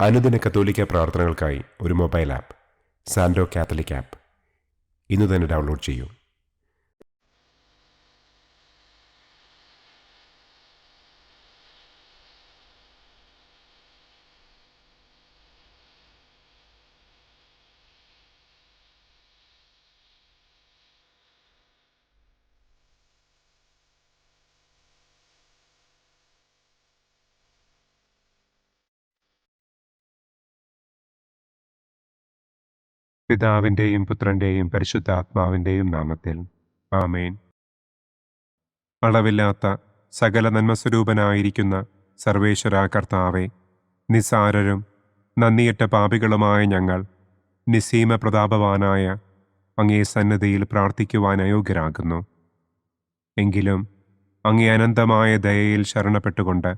അനുദിന കത്തോലിക്ക പ്രാർത്ഥനകൾക്കായി ഒരു മൊബൈൽ ആപ്പ് സാൻഡോ കാത്തലിക് ആപ്പ് ഇന്ന് തന്നെ ഡൗൺലോഡ് ചെയ്യൂ. പിതാവിൻ്റെയും പുത്രൻ്റെയും പരിശുദ്ധാത്മാവിൻ്റെയും നാമത്തിൽ ആമേൻ. അളവില്ലാത്ത സകല നന്മസ്വരൂപനായിരിക്കുന്ന സർവേശ്വര കർത്താവെ, നിസ്സാരരും നന്ദിയറ്റ പാപികളുമായ ഞങ്ങൾ നിസ്സീമ പ്രതാപവാനായ അങ്ങേ സന്നിധിയിൽ പ്രാർത്ഥിക്കുവാൻ അയോഗ്യരാകുന്നു. എങ്കിലും അങ്ങേ അനന്തമായ ദയയിൽ ശരണപ്പെട്ടുകൊണ്ട്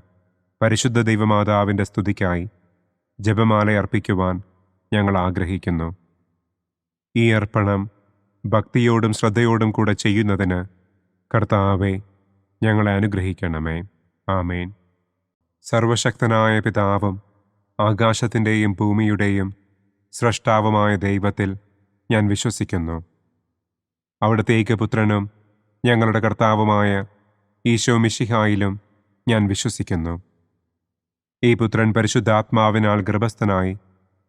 പരിശുദ്ധ ദൈവമാതാവിൻ്റെ സ്തുതിക്കായി ജപമാല അർപ്പിക്കുവാൻ ഞങ്ങൾ ആഗ്രഹിക്കുന്നു. ഈ അർപ്പണം ഭക്തിയോടും ശ്രദ്ധയോടും കൂടെ ചെയ്യുന്നതിന് കർത്താവെ ഞങ്ങളെ അനുഗ്രഹിക്കണമേ. ആമേൻ. സർവശക്തനായ പിതാവും ആകാശത്തിൻ്റെയും ഭൂമിയുടെയും സ്രഷ്ടാവുമായ ദൈവത്തിൽ ഞാൻ വിശ്വസിക്കുന്നു. അവിടുത്തെ ഏകപുത്രനും ഞങ്ങളുടെ കർത്താവുമായ ഈശോ മിശിഹായിലും ഞാൻ വിശ്വസിക്കുന്നു. ഈ പുത്രൻ പരിശുദ്ധാത്മാവിനാൽ ഗർഭസ്ഥനായി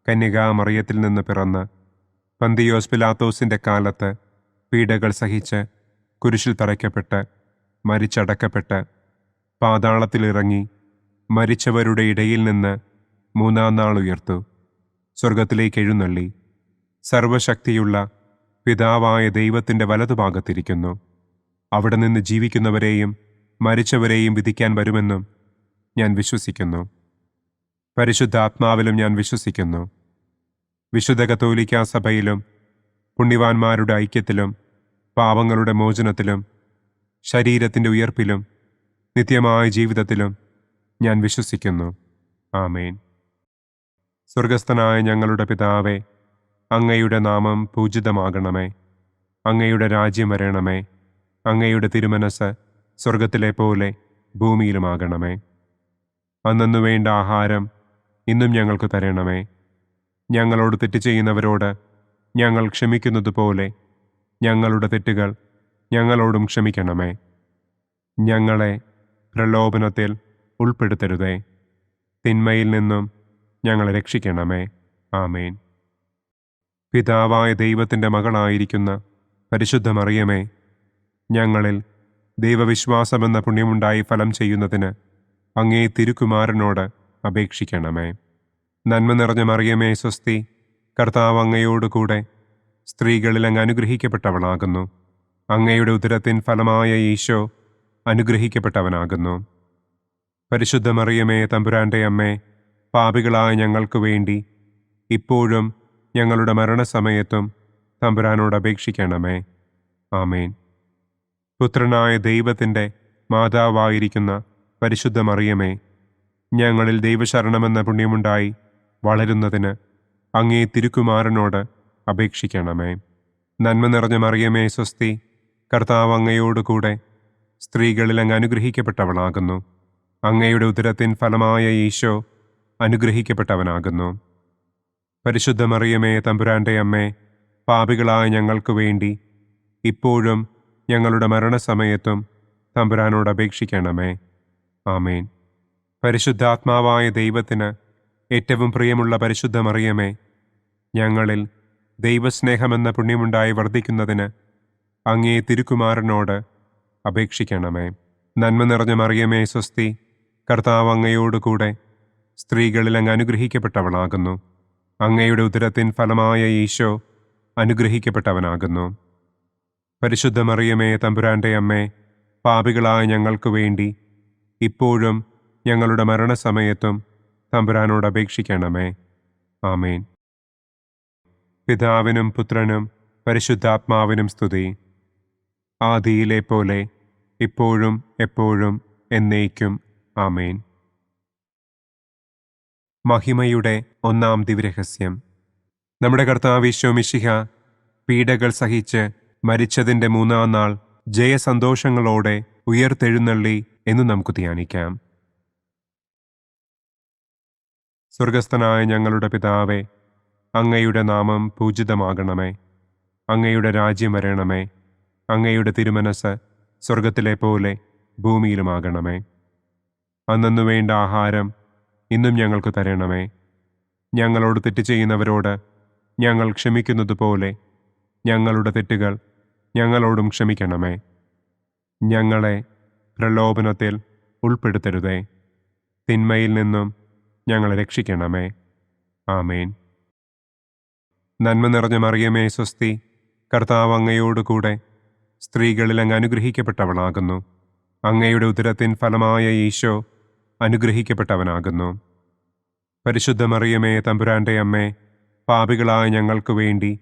കന്യകാമറിയത്തിൽ നിന്ന് പിറന്ന് പന്തിയോസ് പിലാത്തോസിൻ്റെ കാലത്ത് പീഡകൾ സഹിച്ച് കുരിശിൽ തറയ്ക്കപ്പെട്ട് മരിച്ചടക്കപ്പെട്ട് പാതാളത്തിലിറങ്ങി മരിച്ചവരുടെ ഇടയിൽ നിന്ന് മൂന്നാം നാൾ ഉയർത്തു, സ്വർഗത്തിലേക്ക് എഴുന്നള്ളി, സർവശക്തിയുള്ള പിതാവായ ദൈവത്തിൻ്റെ വലതുഭാഗത്തിരിക്കുന്നു. അവിടെ നിന്ന് ജീവിക്കുന്നവരെയും മരിച്ചവരെയും വിധിക്കാൻ വരുമെന്നും ഞാൻ വിശ്വസിക്കുന്നു. പരിശുദ്ധാത്മാവിലും ഞാൻ വിശ്വസിക്കുന്നു. വിശുദ്ധ കത്തോലിക്കാ സഭയിലും പുണ്യവാന്മാരുടെ ഐക്യത്തിലും പാപങ്ങളുടെ മോചനത്തിലും ശരീരത്തിൻ്റെ ഉയർപ്പിലും നിത്യമായ ജീവിതത്തിലും ഞാൻ വിശ്വസിക്കുന്നു. ആമേൻ. സ്വർഗസ്ഥനായ ഞങ്ങളുടെ പിതാവേ, അങ്ങയുടെ നാമം പൂജിതമാകണമേ. അങ്ങയുടെ രാജ്യം വരണമേ. അങ്ങയുടെ തിരുമനസ് സ്വർഗത്തിലെ പോലെ ഭൂമിയിലുമാകണമേ. അന്നന്നു വേണ്ട ആഹാരം ഇന്നും ഞങ്ങൾക്ക് തരണമേ. ഞങ്ങളോട് തെറ്റ് ചെയ്യുന്നവരോട് ഞങ്ങൾ ക്ഷമിക്കുന്നത് പോലെ ഞങ്ങളുടെ തെറ്റുകൾ ഞങ്ങളോടും ക്ഷമിക്കണമേ. ഞങ്ങളെ പ്രലോഭനത്തിൽ ഉൾപ്പെടുത്തരുതേ, തിന്മയിൽ നിന്നും ഞങ്ങളെ രക്ഷിക്കണമേ. ആമേൻ. പിതാവായ ദൈവത്തിൻ്റെ മകളായിരിക്കുന്ന പരിശുദ്ധ മറിയമേ, ഞങ്ങളിൽ ദൈവവിശ്വാസമെന്ന പുണ്യമുണ്ടായി ഫലം ചെയ്യുന്നതിന് അങ്ങേ തിരുക്കുമാരനോട് അപേക്ഷിക്കണമേ. നന്മ നിറഞ്ഞ മറിയമേ സ്വസ്തി, കർത്താവ് അങ്ങയോടുകൂടെ സ്ത്രീകളിൽ അങ്ങ് അനുഗ്രഹിക്കപ്പെട്ടവളാകുന്നു. അങ്ങയുടെ ഉദരത്തിൻ ഫലമായ ഈശോ അനുഗ്രഹിക്കപ്പെട്ടവനാകുന്നു. പരിശുദ്ധ മറിയമേ തമ്പുരാൻ്റെ അമ്മേ, പാപികളായ ഞങ്ങൾക്ക് വേണ്ടി ഇപ്പോഴും ഞങ്ങളുടെ മരണസമയത്തും തമ്പുരാനോട് അപേക്ഷിക്കണമേ. ആമേൻ. പുത്രനായ ദൈവത്തിൻ്റെ മാതാവായിരിക്കുന്ന പരിശുദ്ധ മറിയമേ, ഞങ്ങളിൽ ദൈവശരണമെന്ന പുണ്യമുണ്ടായി വളരുന്നതിന് അങ്ങേ തിരുക്കുമാരനോട് അപേക്ഷിക്കണമേ. നന്മ നിറഞ്ഞ മറിയമേ സ്വസ്തി, കർത്താവ് അങ്ങയോടുകൂടെ സ്ത്രീകളിൽ അങ്ങ് അനുഗ്രഹിക്കപ്പെട്ടവളാകുന്നു. അങ്ങയുടെ ഉദരത്തിൻ ഫലമായ ഈശോ അനുഗ്രഹിക്കപ്പെട്ടവനാകുന്നു. പരിശുദ്ധ മറിയമേ തമ്പുരാൻ്റെ അമ്മേ, പാപികളായ ഞങ്ങൾക്ക് വേണ്ടി ഇപ്പോഴും ഞങ്ങളുടെ മരണസമയത്തും തമ്പുരാനോട് അപേക്ഷിക്കണമേ. ആമേൻ. പരിശുദ്ധാത്മാവായ ദൈവത്തിന് ഏറ്റവും പ്രിയമുള്ള പരിശുദ്ധ മറിയമേ, ഞങ്ങളിൽ ദൈവസ്നേഹമെന്ന പുണ്യമുണ്ടായി വർദ്ധിക്കുന്നതിന് അങ്ങേ തിരുക്കുമാരനോട് അപേക്ഷിക്കണമേ. നന്മ നിറഞ്ഞ മറിയമേ സ്വസ്തി, കർത്താവ് അങ്ങയോടുകൂടെ സ്ത്രീകളിൽ അങ്ങ് അനുഗ്രഹിക്കപ്പെട്ടവളാകുന്നു. അങ്ങയുടെ ഉദരത്തിൻ ഫലമായ ഈശോ അനുഗ്രഹിക്കപ്പെട്ടവനാകുന്നു. പരിശുദ്ധ മറിയമേ തമ്പുരാൻ്റെ അമ്മേ, പാപികളായ ഞങ്ങൾക്ക് വേണ്ടി ഇപ്പോഴും ഞങ്ങളുടെ മരണസമയത്തും തമ്പുരാനോട് അപേക്ഷിക്കണമേ. ആമേൻ. പിതാവിനും പുത്രനും പരിശുദ്ധാത്മാവിനും സ്തുതി, ആദിയിലെ പോലെ ഇപ്പോഴും എപ്പോഴും എന്നേക്കും. ആമേൻ. മഹിമയുടെ ഒന്നാം ദിവ്യരഹസ്യം. നമ്മുടെ കർത്താവ് ഈശോ മിശിഹ പീഡകൾ സഹിച്ച് മരിച്ചതിൻ്റെ മൂന്നാം നാൾ ജയസന്തോഷങ്ങളോടെ ഉയർത്തെഴുന്നള്ളി എന്ന് നമുക്ക് ധ്യാനിക്കാം. സ്വർഗസ്ഥനായ ഞങ്ങളുടെ പിതാവേ, അങ്ങയുടെ നാമം പൂജിതമാകണമേ. അങ്ങയുടെ രാജ്യം വരണമേ. അങ്ങയുടെ തിരുമനസ് സ്വർഗത്തിലെ പോലെ ഭൂമിയിലുമാകണമേ. അന്നന്നു വേണ്ട ആഹാരം ഇന്നും ഞങ്ങൾക്ക് തരണമേ. ഞങ്ങളോട് തെറ്റ് ചെയ്യുന്നവരോട് ഞങ്ങൾ ക്ഷമിക്കുന്നത് പോലെ ഞങ്ങളുടെ തെറ്റുകൾ ഞങ്ങളോടും ക്ഷമിക്കണമേ. ഞങ്ങളെ പ്രലോഭനത്തിൽ ഉൾപ്പെടുത്തരുതേ. തിന്മയിൽ നിന്നും ഞങ്ങളെ രക്ഷിക്കണമേ. ആമേൻ. നന്മ നിറഞ്ഞ മറിയമേ സ്വസ്തി, കർത്താവ് അങ്ങയോട് കൂടെ സ്ത്രീകളിൽ അങ്ങ് അനുഗ്രഹിക്കപ്പെട്ടവളാകുന്നു. അങ്ങയുടെ ഉദരത്തിൻ ഫലമായ ഈശോ അനുഗ്രഹിക്കപ്പെട്ടവനാകുന്നു. പരിശുദ്ധ മറിയമേ തമ്പുരാൻ്റെ അമ്മേ, പാപികളായ ഞങ്ങൾക്ക് വേണ്ടി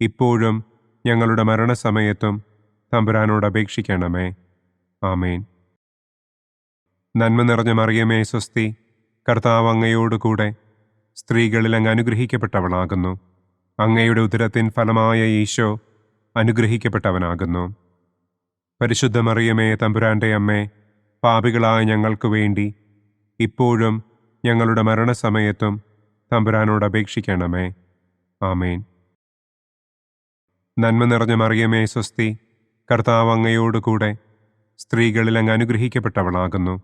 ഇപ്പോഴും ഞങ്ങളുടെ മരണസമയത്തും തമ്പുരാനോട് അപേക്ഷിക്കണമേ. ആമേൻ. നന്മ നിറഞ്ഞ മറിയമേ സ്വസ്തി, കർത്താവ് അങ്ങയോട് കൂടെ സ്ത്രീകളിൽ അങ്ങ് അനുഗ്രഹിക്കപ്പെട്ടവളാകുന്നു. അങ്ങയുടെ ഉദരത്തിൻ ഫലമായ ഈശോ അനുഗ്രഹിക്കപ്പെട്ടവനാകുന്നു. പരിശുദ്ധ മറിയമേ തമ്പുരാൻ്റെ അമ്മേ, പാപികളായ ഞങ്ങൾക്ക് വേണ്ടി ഇപ്പോഴും ഞങ്ങളുടെ മരണസമയത്തും തമ്പുരാനോട് അപേക്ഷിക്കണമേ. ആമേൻ. നന്മ നിറഞ്ഞ മറിയമേ സ്വസ്തി, കർത്താവ് അങ്ങയോട് കൂടെ സ്ത്രീകളിൽ അങ്ങ് അനുഗ്രഹിക്കപ്പെട്ടവളാകുന്നു.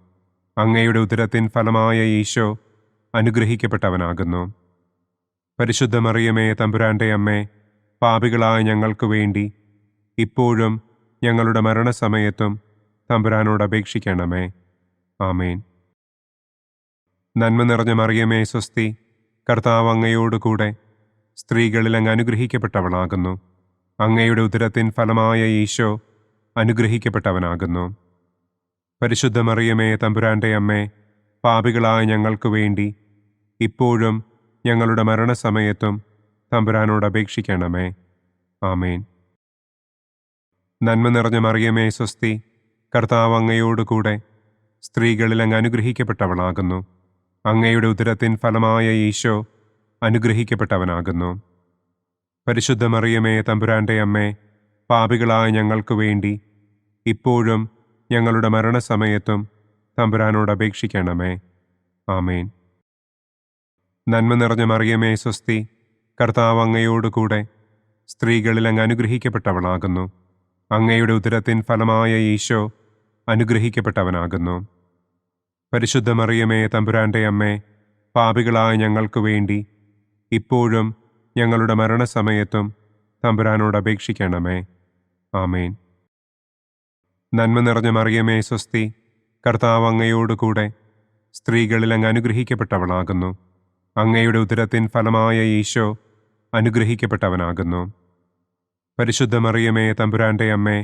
അങ്ങയുടെ ഉദരത്തിൻ ഫലമായ ഈശോ അനുഗ്രഹിക്കപ്പെട്ടവനാകുന്നു. പരിശുദ്ധ മറിയമേ തമ്പുരാൻ്റെ അമ്മേ, പാപികളായ ഞങ്ങൾക്ക് വേണ്ടി ഇപ്പോഴും ഞങ്ങളുടെ മരണസമയത്തും തമ്പുരാനോട് അപേക്ഷിക്കണമേ. ആമേൻ. നന്മ നിറഞ്ഞ മറിയമേ സ്വസ്തി, കർത്താവ് അങ്ങയോട് കൂടെ സ്ത്രീകളിൽ അങ്ങ് അനുഗ്രഹിക്കപ്പെട്ടവളാകുന്നു. അങ്ങയുടെ ഉദരത്തിൻ ഫലമായ ഈശോ അനുഗ്രഹിക്കപ്പെട്ടവനാകുന്നു. പരിശുദ്ധ മറിയമേ തമ്പുരാൻ്റെ അമ്മേ, പാപികളായ ഞങ്ങൾക്ക് വേണ്ടി ഇപ്പോഴും ഞങ്ങളുടെ മരണസമയത്തും തമ്പുരാനോട് അപേക്ഷിക്കണമേ. ആമേൻ. നന്മ നിറഞ്ഞ മറിയമേ സ്വസ്തി, കർത്താവ് അങ്ങയോട് കൂടെ സ്ത്രീകളിൽ അങ്ങ് അനുഗ്രഹിക്കപ്പെട്ടവളാകുന്നു. അങ്ങയുടെ ഉദരത്തിൻ ഫലമായ ഈശോ അനുഗ്രഹിക്കപ്പെട്ടവനാകുന്നു. പരിശുദ്ധ മറിയമേ തമ്പുരാൻ്റെ അമ്മേ, പാപികളായ ഞങ്ങൾക്ക് വേണ്ടി ഇപ്പോഴും ഞങ്ങളുടെ മരണസമയത്തും തമ്പുരാനോട് അപേക്ഷിക്കണമേ. ആമേൻ. നന്മ നിറഞ്ഞ മറിയമേ സ്വസ്തി, കർത്താവ് അങ്ങയോട് കൂടെ സ്ത്രീകളിൽ അങ്ങ് അനുഗ്രഹിക്കപ്പെട്ടവളാകുന്നു. അങ്ങയുടെ ഉദരത്തിൻ ഫലമായ ഈശോ അനുഗ്രഹിക്കപ്പെട്ടവനാകുന്നു. പരിശുദ്ധ മറിയമേ തമ്പുരാൻ്റെ അമ്മേ, പാപികളായ ഞങ്ങൾക്ക് വേണ്ടി ഇപ്പോഴും ഞങ്ങളുടെ മരണസമയത്തും തമ്പുരാനോട് അപേക്ഷിക്കണമേ. ആമേൻ. നന്മ നിറഞ്ഞ മറിയമേ സ്വസ്തി, കർത്താവ് അങ്ങയോട് കൂടെ സ്ത്രീകളിൽ അങ്ങ് അനുഗ്രഹിക്കപ്പെട്ടവളാകുന്നു. അങ്ങയുടെ ഉദരത്തിൻ ഫലമായ ഈശോ അനുഗ്രഹിക്കപ്പെട്ടവനാകുന്നു. പരിശുദ്ധ മറിയമേ തമ്പുരാൻ്റെ അമ്മേ,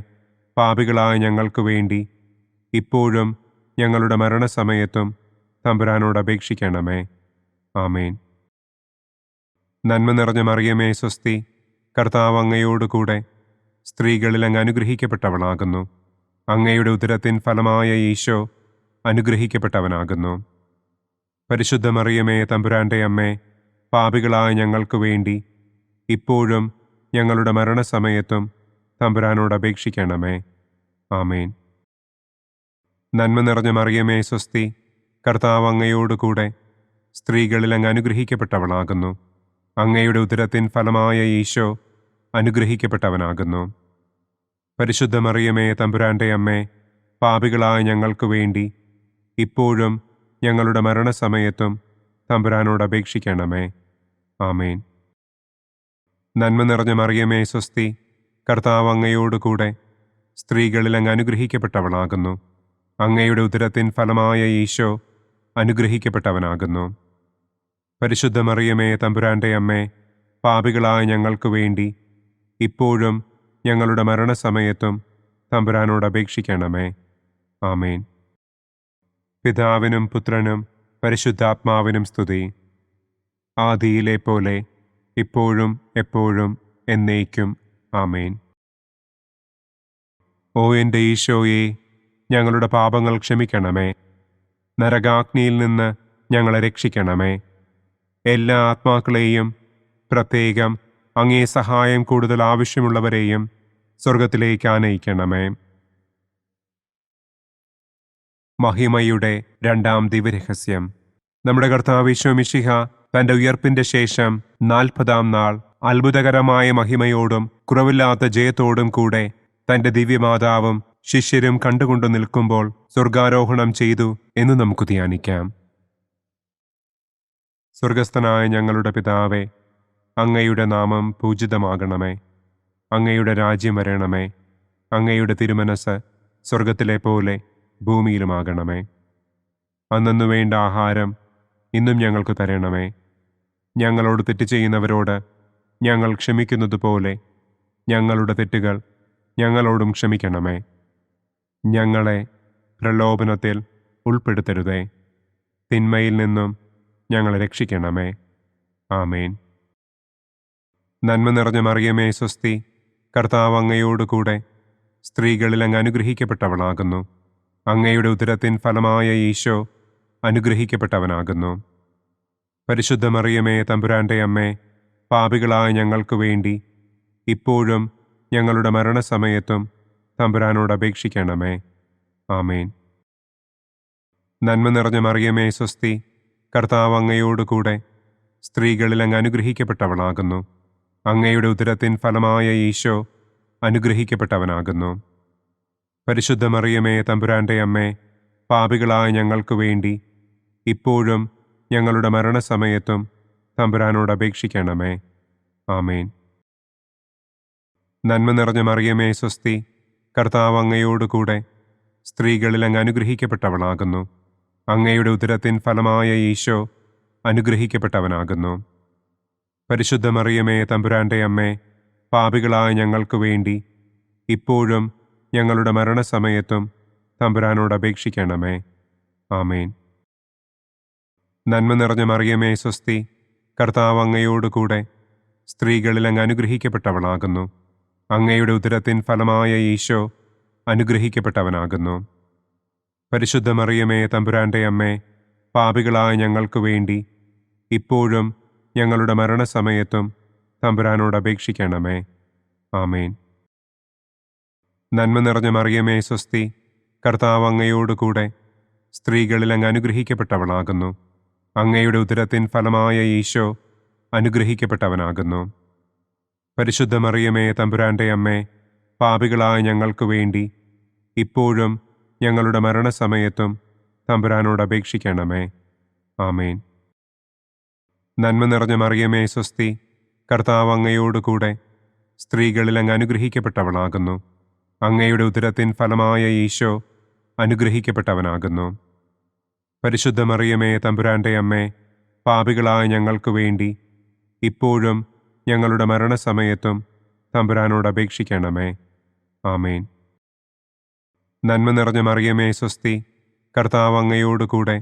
പാപികളായ ഞങ്ങൾക്ക് വേണ്ടി ഇപ്പോഴും ഞങ്ങളുടെ മരണസമയത്തും തമ്പുരാനോട് അപേക്ഷിക്കണമേ. ആമേൻ. നന്മ നിറഞ്ഞ മറിയമേ സ്വസ്തി, കർത്താവ് അങ്ങയോട് കൂടെ സ്ത്രീകളിൽ അങ്ങ് അനുഗ്രഹിക്കപ്പെട്ടവളാകുന്നു. അങ്ങയുടെ ഉദരത്തിൻ ഫലമായ ഈശോ അനുഗ്രഹിക്കപ്പെട്ടവനാകുന്നു. പരിശുദ്ധ മറിയമേ തമ്പുരാൻ്റെ അമ്മേ, പാപികളായ ഞങ്ങൾക്ക് വേണ്ടി ഇപ്പോഴും ഞങ്ങളുടെ മരണസമയത്തും തമ്പുരാനോട് അപേക്ഷിക്കണമേ. ആമേൻ. നന്മ നിറഞ്ഞ മറിയമേ സ്വസ്തി, കർത്താവ് അങ്ങയോട് കൂടെ സ്ത്രീകളിൽ അങ്ങ് അനുഗ്രഹിക്കപ്പെട്ടവളാകുന്നു. അങ്ങയുടെ ഉദരത്തിൻ ഫലമായ ഈശോ അനുഗ്രഹിക്കപ്പെട്ടവനാകുന്നു. പരിശുദ്ധ മറിയമേ തമ്പുരാൻ്റെ അമ്മേ, പാപികളായ ഞങ്ങൾക്ക് വേണ്ടി ഇപ്പോഴും ഞങ്ങളുടെ മരണസമയത്തും തമ്പുരാനോട് അപേക്ഷിക്കണമേ. ആമേൻ. നന്മ നിറഞ്ഞ മറിയമേ സ്വസ്തി, കർത്താവ് അങ്ങയോട് കൂടെ സ്ത്രീകളിൽ അങ്ങ് അനുഗ്രഹിക്കപ്പെട്ടവളാകുന്നു. അങ്ങയുടെ ഉദരത്തിൻ ഫലമായ ഈശോ അനുഗ്രഹിക്കപ്പെട്ടവനാകുന്നു. പരിശുദ്ധ മറിയമേ തമ്പുരാൻ്റെ അമ്മേ, പാപികളായ ഞങ്ങൾക്ക് വേണ്ടി ഇപ്പോഴും ഞങ്ങളുടെ മരണസമയത്തും തമ്പുരാനോട് അപേക്ഷിക്കണമേ. ആമേൻ. പിതാവിനും പുത്രനും പരിശുദ്ധാത്മാവിനും സ്തുതി. ആദിയിലെ പോലെ ഇപ്പോഴും എപ്പോഴും എന്നേക്കും. ആമേൻ. ഓ എൻ്റെ ഈശോയെ, ഞങ്ങളുടെ പാപങ്ങൾ ക്ഷമിക്കണമേ. നരകാഗ്നിയിൽ നിന്ന് ഞങ്ങളെ രക്ഷിക്കണമേ. എല്ലാ ആത്മാക്കളെയും, പ്രത്യേകം അങ്ങേ സഹായം കൂടുതൽ ആവശ്യമുള്ളവരെയും സ്വർഗത്തിലേക്ക് ആനയിക്കണമേ. മഹിമയുടെ രണ്ടാം ദിവ്യരഹസ്യം. നമ്മുടെ കർത്താവ് ഈശോ മിശിഹ തന്റെ ഉയർപ്പിന്റെ ശേഷം 40-ാം നാൾ അത്ഭുതകരമായ മഹിമയോടും കുറവില്ലാത്ത ജയത്തോടും കൂടെ തന്റെ ദിവ്യമാതാവും ശിഷ്യരും കണ്ടുകൊണ്ടു നിൽക്കുമ്പോൾ സ്വർഗാരോഹണം ചെയ്തു എന്ന് നമുക്ക് ധ്യാനിക്കാം. സ്വർഗസ്ഥനായ ഞങ്ങളുടെ പിതാവേ, അങ്ങയുടെ നാമം പൂജിതമാകണമേ. അങ്ങയുടെ രാജ്യം വരണമേ. അങ്ങയുടെ തിരുമനസ് സ്വർഗത്തിലെ പോലെ ഭൂമിയിലുമാകണമേ. അന്നു വേണ്ട ആഹാരം ഇന്നും ഞങ്ങൾക്ക് തരണമേ. ഞങ്ങളോട് തെറ്റ് ചെയ്യുന്നവരോട് ഞങ്ങൾ ക്ഷമിക്കുന്നത് പോലെ ഞങ്ങളുടെ തെറ്റുകൾ ഞങ്ങളോടും ക്ഷമിക്കണമേ. ഞങ്ങളെ പ്രലോഭനത്തിൽ ഉൾപ്പെടുത്തരുതേ. തിന്മയിൽ നിന്നും ഞങ്ങളെ രക്ഷിക്കണമേ. ആമേൻ. നന്മ നിറഞ്ഞ മറിയമേ സ്വസ്തി, കർത്താവ് അങ്ങയോടുകൂടെ സ്ത്രീകളിൽ അങ്ങ് അനുഗ്രഹിക്കപ്പെട്ടവളാകുന്നു. അങ്ങയുടെ ഉദരത്തിൻ ഫലമായ ഈശോ അനുഗ്രഹിക്കപ്പെട്ടവനാകുന്നു. പരിശുദ്ധ മറിയമേ തമ്പുരാന്റെ അമ്മേ, പാപികളായ ഞങ്ങൾക്ക് വേണ്ടി ഇപ്പോഴും ഞങ്ങളുടെ മരണസമയത്തും തമ്പുരാനോട് അപേക്ഷിക്കണമേ. ആമേൻ. നന്മ നിറഞ്ഞ മറിയമേ സ്വസ്തി, കർത്താവ് അങ്ങയോടുകൂടെ സ്ത്രീകളിൽ അങ്ങ് അനുഗ്രഹിക്കപ്പെട്ടവളാകുന്നു. അങ്ങയുടെ ഉദരത്തിൻ ഫലമായ ഈശോ അനുഗ്രഹിക്കപ്പെട്ടവനാകുന്നു. പരിശുദ്ധ മറിയമേ തമ്പുരാന്റെ അമ്മേ, പാപികളായ ഞങ്ങൾക്ക് വേണ്ടി ഇപ്പോഴും ഞങ്ങളുടെ മരണസമയത്തും തമ്പുരാനോട് അപേക്ഷിക്കണമേ. ആമേൻ. നന്മ നിറഞ്ഞ മറിയമേ സ്വസ്തി, കർത്താവ് അങ്ങയോടുകൂടെ സ്ത്രീകളിൽ അങ്ങ് അനുഗ്രഹിക്കപ്പെട്ടവളാകുന്നു. അങ്ങയുടെ ഉദരത്തിൻ ഫലമായ ഈശോ അനുഗ്രഹിക്കപ്പെട്ടവനാകുന്നു. പരിശുദ്ധ മറിയമേ തമ്പുരാന്റെ അമ്മേ, പാപികളായ ഞങ്ങൾക്ക് വേണ്ടി ഇപ്പോഴും ഞങ്ങളുടെ മരണസമയത്തും തമ്പുരാനോട് അപേക്ഷിക്കണമേ. ആമേൻ. നന്മ നിറഞ്ഞ മറിയമേ സ്വസ്തി, കർത്താവ് അങ്ങയോടുകൂടെ സ്ത്രീകളിൽ അങ്ങ് അനുഗ്രഹിക്കപ്പെട്ടവളാകുന്നു. അങ്ങയുടെ ഉദരത്തിൻ ഫലമായ ഈശോ അനുഗ്രഹിക്കപ്പെട്ടവനാകുന്നു. പരിശുദ്ധ മറിയമേ തമ്പുരാന്റെ അമ്മേ, പാപികളായ ഞങ്ങൾക്ക് വേണ്ടി ഇപ്പോഴും ഞങ്ങളുടെ മരണസമയത്തും തമ്പുരാനോട് അപേക്ഷിക്കണമേ. ആമേൻ. നന്മ നിറഞ്ഞ മറിയമേ സ്വസ്തി, കർത്താവ് അങ്ങയോടുകൂടെ സ്ത്രീകളിൽ അങ്ങ് അനുഗ്രഹിക്കപ്പെട്ടവളാകുന്നു. അങ്ങയുടെ ഉദരത്തിൻ ഫലമായ ഈശോ അനുഗ്രഹിക്കപ്പെട്ടവനാകുന്നു. പരിശുദ്ധ മറിയമേ തമ്പുരാന്റെ അമ്മേ, പാപികളായ ഞങ്ങൾക്ക് വേണ്ടി ഇപ്പോഴും ഞങ്ങളുടെ മരണസമയത്തും തമ്പുരാനോട് അപേക്ഷിക്കണമേ. ആമേൻ. നന്മ നിറഞ്ഞ മറിയമേ സ്വസ്തി, കർത്താവ് അങ്ങയോടുകൂടെ സ്ത്രീകളിൽ അങ്ങ് അനുഗ്രഹിക്കപ്പെട്ടവളാകുന്നു. അങ്ങയുടെ ഉദരത്തിൻ ഫലമായ ഈശോ അനുഗ്രഹിക്കപ്പെട്ടവനാകുന്നു. പരിശുദ്ധ മറിയമേ തമ്പുരാന്റെ അമ്മേ, പാപികളായ ഞങ്ങൾക്ക് വേണ്ടി ഇപ്പോഴും ഞങ്ങളുടെ മരണസമയത്തും തമ്പുരാനോട് അപേക്ഷിക്കണമേ. ആമേൻ. നന്മ നിറഞ്ഞ മറിയമേ സ്വസ്തി, കർത്താവ് അങ്ങയോടുകൂടെ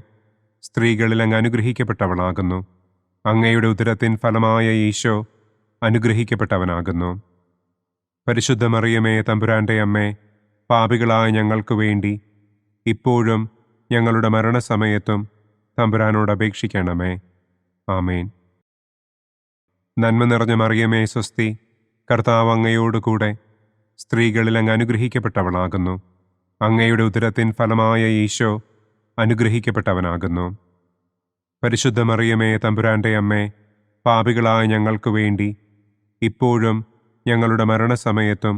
സ്ത്രീകളിൽ അങ്ങ് അനുഗ്രഹിക്കപ്പെട്ടവളാകുന്നു. അങ്ങയുടെ ഉദരത്തിൻ ഫലമായ ഈശോ അനുഗ്രഹിക്കപ്പെട്ടവനാകുന്നു. പരിശുദ്ധ മറിയമേ തമ്പുരാന്റെ അമ്മേ, പാപികളായ ഞങ്ങൾക്ക് വേണ്ടി ഇപ്പോഴും ഞങ്ങളുടെ മരണസമയത്തും തമ്പുരാനോട് അപേക്ഷിക്കണമേ. ആമേൻ. നന്മ നിറഞ്ഞ മറിയമേ സ്വസ്തി, കർത്താവ് അങ്ങയോടുകൂടെ സ്ത്രീകളിൽ അങ്ങ് അനുഗ്രഹിക്കപ്പെട്ടവളാകുന്നു. അങ്ങയുടെ ഉദരത്തിൻ ഫലമായ ഈശോ അനുഗ്രഹിക്കപ്പെട്ടവനാകുന്നു. പരിശുദ്ധ മറിയമേ തമ്പുരാന്റെ അമ്മേ, പാപികളായ ഞങ്ങൾക്ക് വേണ്ടി ഇപ്പോഴും ഞങ്ങളുടെ മരണസമയത്തും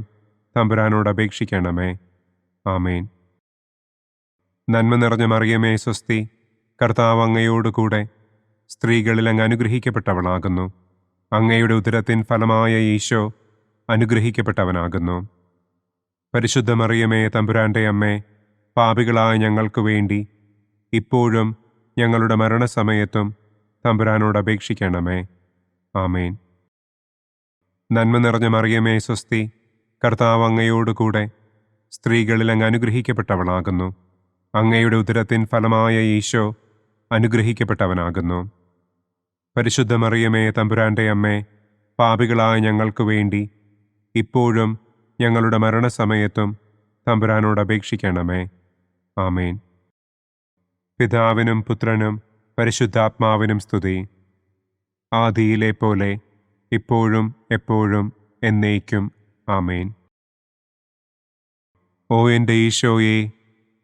തമ്പുരാനോട് അപേക്ഷിക്കണമേ. ആമേൻ. നന്മ നിറഞ്ഞ മറിയമേ സ്വസ്തി, കർത്താവ് അങ്ങയോടുകൂടെ സ്ത്രീകളിൽ അങ്ങ് അനുഗ്രഹിക്കപ്പെട്ടവളാകുന്നു. അങ്ങയുടെ ഉദരത്തിൻ ഫലമായ ഈശോ അനുഗ്രഹിക്കപ്പെട്ടവനാകുന്നു. പരിശുദ്ധ മറിയമേ തമ്പുരാന്റെ അമ്മേ, പാപികളായ ഞങ്ങൾക്ക് വേണ്ടി ഇപ്പോഴും ഞങ്ങളുടെ മരണസമയത്തും തമ്പുരാനോട് അപേക്ഷിക്കണമേ. ആമേൻ. നന്മ നിറഞ്ഞ മറിയമേ സ്വസ്തി, കർത്താവ് അങ്ങയോടുകൂടെ സ്ത്രീകളിൽ അങ്ങ് അനുഗ്രഹിക്കപ്പെട്ടവളാകുന്നു. അങ്ങയുടെ ഉദരത്തിൻ ഫലമായ ഈശോ അനുഗ്രഹിക്കപ്പെട്ടവനാകുന്നു. പരിശുദ്ധ മറിയമേ തമ്പുരാന്റെ അമ്മേ, പാപികളായ ഞങ്ങൾക്ക് വേണ്ടി ഇപ്പോഴും ഞങ്ങളുടെ മരണസമയത്തും തമ്പുരാനോട് അപേക്ഷിക്കണമേ. ആമേൻ. പിതാവിനും പുത്രനും പരിശുദ്ധാത്മാവിനും സ്തുതി. ആദിയിലെ പോലെ ഇപ്പോഴും എപ്പോഴും എന്നേക്കും. ആമേൻ. ഓ എൻ്റെ ഈശോയെ,